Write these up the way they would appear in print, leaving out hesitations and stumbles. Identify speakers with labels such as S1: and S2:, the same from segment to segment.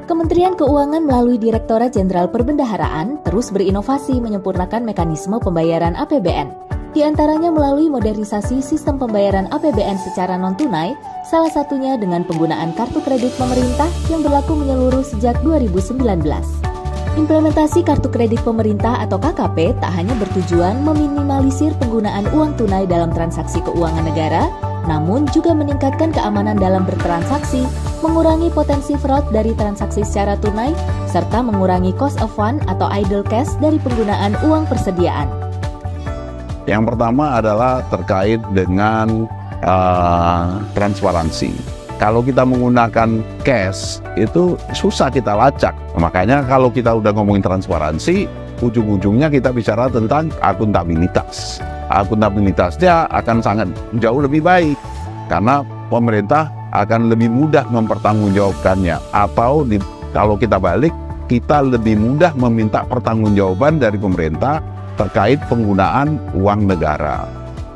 S1: Kementerian Keuangan melalui Direktorat Jenderal Perbendaharaan terus berinovasi menyempurnakan mekanisme pembayaran APBN. Di antaranya melalui modernisasi sistem pembayaran APBN secara non-tunai, salah satunya dengan penggunaan kartu kredit pemerintah yang berlaku menyeluruh sejak 2019. Implementasi kartu kredit pemerintah atau KKP tak hanya bertujuan meminimalisir penggunaan uang tunai dalam transaksi keuangan negara, namun juga meningkatkan keamanan dalam bertransaksi, mengurangi potensi fraud dari transaksi secara tunai, serta mengurangi cost of fund atau idle cash dari penggunaan uang persediaan.
S2: Yang pertama adalah terkait dengan transparansi. Kalau kita menggunakan cash, itu susah kita lacak. Makanya kalau kita udah ngomongin transparansi, ujung-ujungnya kita bicara tentang akuntabilitas. Akuntabilitasnya akan sangat jauh lebih baik, karena pemerintah akan lebih mudah mempertanggungjawabkannya. Atau kalau kita balik, kita lebih mudah meminta pertanggungjawaban dari pemerintah terkait penggunaan uang negara,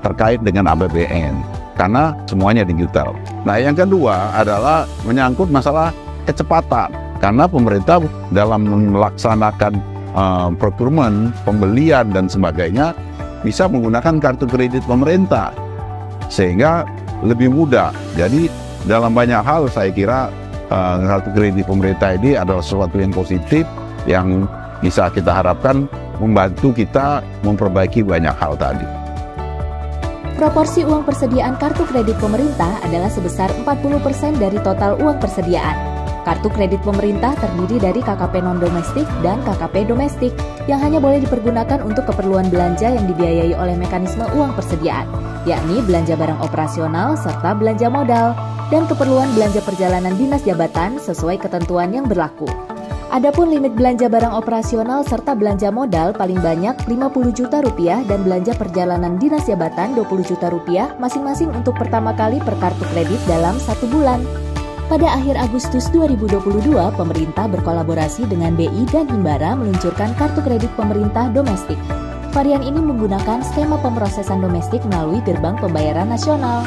S2: terkait dengan APBN, karena semuanya digital. Nah, yang kedua adalah menyangkut masalah kecepatan, karena pemerintah dalam melaksanakan procurement, pembelian dan sebagainya bisa menggunakan kartu kredit pemerintah, sehingga lebih mudah. Jadi dalam banyak hal saya kira kartu kredit pemerintah ini adalah sesuatu yang positif yang bisa kita harapkan membantu kita memperbaiki banyak hal tadi.
S1: Proporsi uang persediaan kartu kredit pemerintah adalah sebesar 40% dari total uang persediaan. Kartu kredit pemerintah terdiri dari KKP non-domestik dan KKP domestik yang hanya boleh dipergunakan untuk keperluan belanja yang dibiayai oleh mekanisme uang persediaan, yakni belanja barang operasional serta belanja modal, dan keperluan belanja perjalanan dinas jabatan sesuai ketentuan yang berlaku. Adapun limit belanja barang operasional serta belanja modal paling banyak Rp50 juta dan belanja perjalanan dinas jabatan Rp20 juta masing-masing untuk pertama kali per kartu kredit dalam 1 bulan. Pada akhir Agustus 2022, pemerintah berkolaborasi dengan BI dan Himbara meluncurkan kartu kredit pemerintah domestik. Varian ini menggunakan skema pemrosesan domestik melalui gerbang pembayaran nasional.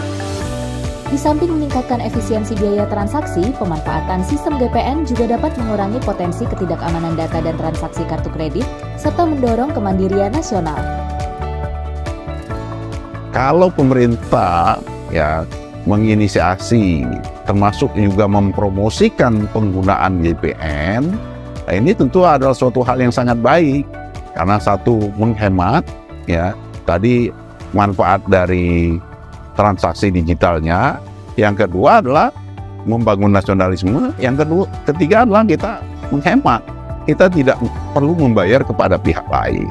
S1: Di samping meningkatkan efisiensi biaya transaksi, pemanfaatan sistem GPN juga dapat mengurangi potensi ketidakamanan data dan transaksi kartu kredit, serta mendorong kemandirian nasional.
S2: Kalau pemerintah menginisiasi, termasuk juga mempromosikan penggunaan GPN, ini tentu adalah suatu hal yang sangat baik, karena satu menghemat, tadi manfaat dari transaksi digitalnya, yang kedua adalah membangun nasionalisme, yang ketiga adalah kita menghemat, kita tidak perlu membayar kepada pihak lain.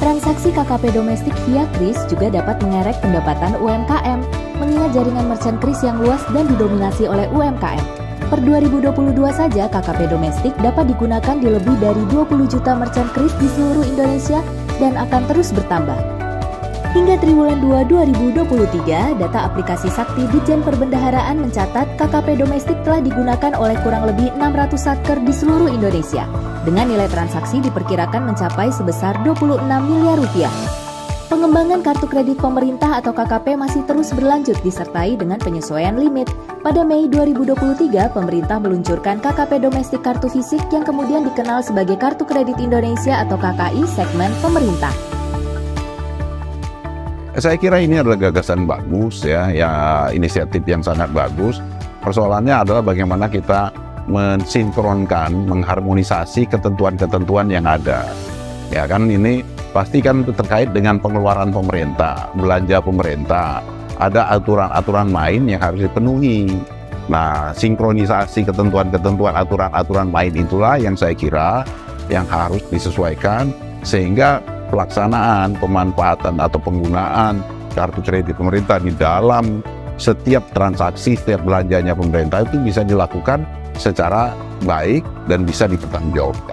S1: Transaksi KKP domestik via KRIS juga dapat mengerek pendapatan UMKM, mengingat jaringan merchant KRIS yang luas dan didominasi oleh UMKM. Per 2022 saja KKP domestik dapat digunakan di lebih dari 20 juta merchant KRIS di seluruh Indonesia dan akan terus bertambah. Hingga triwulan 2 2023, data aplikasi Sakti Ditjen Perbendaharaan mencatat KKP domestik telah digunakan oleh kurang lebih 600 satker di seluruh Indonesia, dengan nilai transaksi diperkirakan mencapai sebesar Rp26 miliar. Pengembangan kartu kredit pemerintah atau KKP masih terus berlanjut disertai dengan penyesuaian limit. Pada Mei 2023, pemerintah meluncurkan KKP domestik kartu fisik yang kemudian dikenal sebagai Kartu Kredit Indonesia atau KKI segmen pemerintah.
S2: Saya kira ini adalah gagasan bagus, inisiatif yang sangat bagus. Persoalannya adalah bagaimana kita mensinkronkan, mengharmonisasi ketentuan-ketentuan yang ada. Ya kan, ini pasti kan terkait dengan pengeluaran pemerintah, belanja pemerintah. Ada aturan-aturan main yang harus dipenuhi. Nah, sinkronisasi ketentuan-ketentuan, aturan-aturan main itulah yang saya kira yang harus disesuaikan, sehingga pelaksanaan, pemanfaatan atau penggunaan kartu kredit pemerintah di dalam setiap transaksi, setiap belanjanya pemerintah itu bisa dilakukan secara baik dan bisa dipertanggungjawabkan.